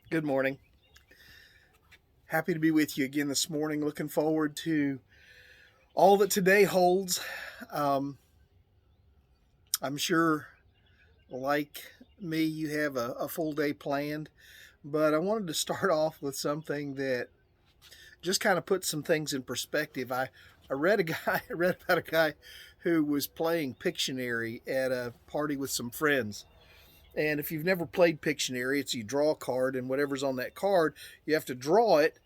Good morning. Happy to be with you again this morning. Looking forward to all that today holds. Um, I'm sure, like me, you have a full day planned, but I wanted to start off with something that just kind of puts some things in perspective. I read a guy, I read about a guy who was playing Pictionary at a party with some friends. And if you've never played Pictionary, it's you draw a card, and whatever's on that card, you have to draw it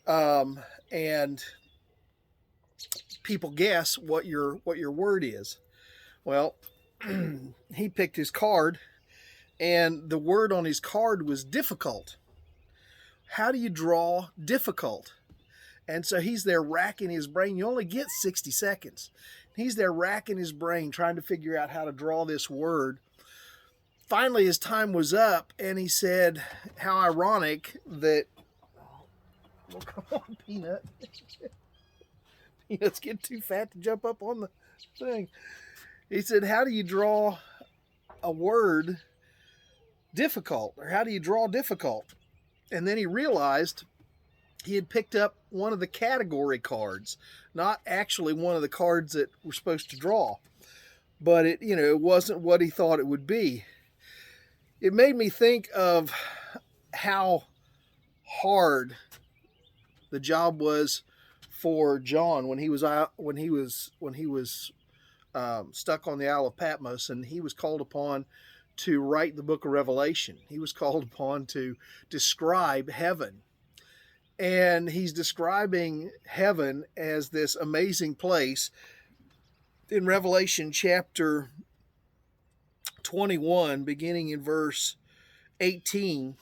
and people guess what your word is. Well, he picked his card, and the word on his card was difficult. How do you draw difficult? And so he's there racking his brain. You only get 60 seconds. He's there racking his brain trying to figure out how to draw this word. Finally, his time was up, and he said, "How ironic that." Well, come on, Peanut. Peanut's getting too fat to jump up on the thing. He said, "How do you draw a word difficult? Or how do you draw difficult?" And then he realized he had picked up one of the category cards, not actually one of the cards that we're supposed to draw. But it wasn't what he thought it would be. It made me think of how hard the job was for John when he was stuck on the Isle of Patmos, and he was called upon to write the book of Revelation. He was called upon to describe heaven. And he's describing heaven as this amazing place in Revelation chapter 21, beginning in verse 18.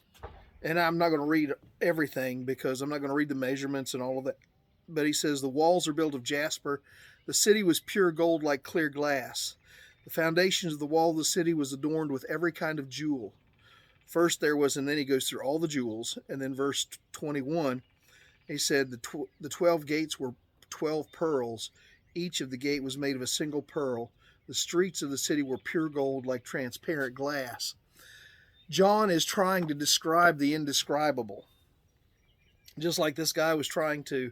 And I'm not going to read everything because I'm not going to read the measurements and all of that. But he says, "The walls are built of jasper. The city was pure gold like clear glass. The foundations of the wall of the city was adorned with every kind of jewel. First there was," and then he goes through all the jewels. And then verse 21, he said, the 12 gates were 12 pearls. Each of the gate was made of a single pearl. The streets of the city were pure gold like transparent glass." John is trying to describe the indescribable. Just like this guy was trying to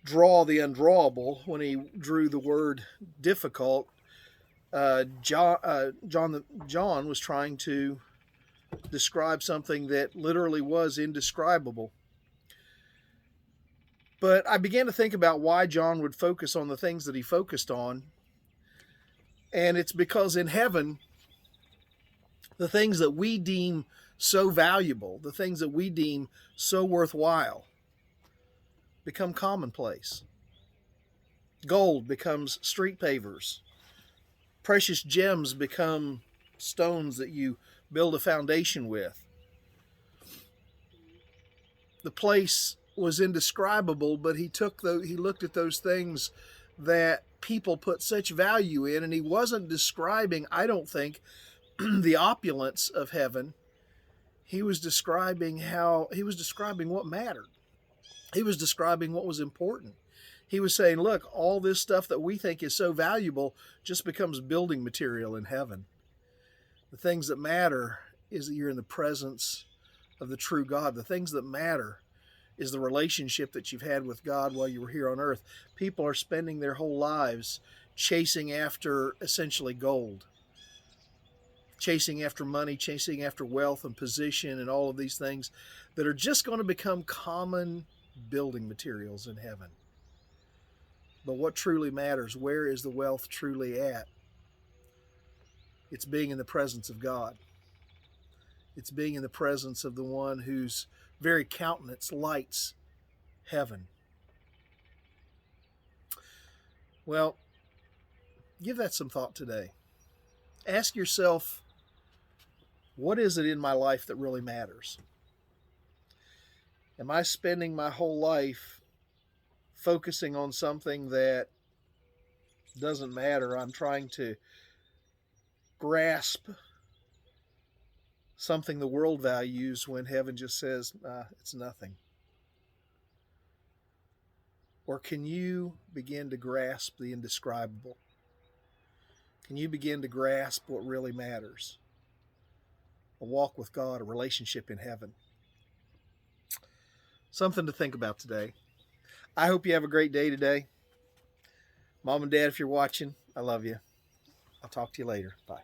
draw the undrawable when he drew the word difficult, John was trying to describe something that literally was indescribable. But I began to think about why John would focus on the things that he focused on. And it's because in heaven, the things that we deem so valuable, the things that we deem so worthwhile, become commonplace. Gold becomes street pavers. Precious gems become stones that you build a foundation with. The place was indescribable, but he looked at those things that people put such value in, and he wasn't describing, I don't think, the opulence of heaven. He was describing what mattered. He was describing what was important. He was saying, look, all this stuff that we think is so valuable just becomes building material in heaven. The things that matter is that you're in the presence of the true God. The things that matter is the relationship that you've had with God while you were here on earth. People are spending their whole lives chasing after essentially gold, chasing after money, chasing after wealth and position and all of these things that are just going to become common building materials in heaven. But what truly matters? Where is the wealth truly at? It's being in the presence of God. It's being in the presence of the one whose very countenance lights heaven. Well, give that some thought today. Ask yourself, what is it in my life that really matters? Am I spending my whole life focusing on something that doesn't matter? I'm trying to grasp something the world values when heaven just says, it's nothing. Or can you begin to grasp the indescribable? Can you begin to grasp what really matters? A walk with God, a relationship in heaven. Something to think about today. I hope you have a great day today. Mom and Dad, if you're watching, I love you. I'll talk to you later. Bye.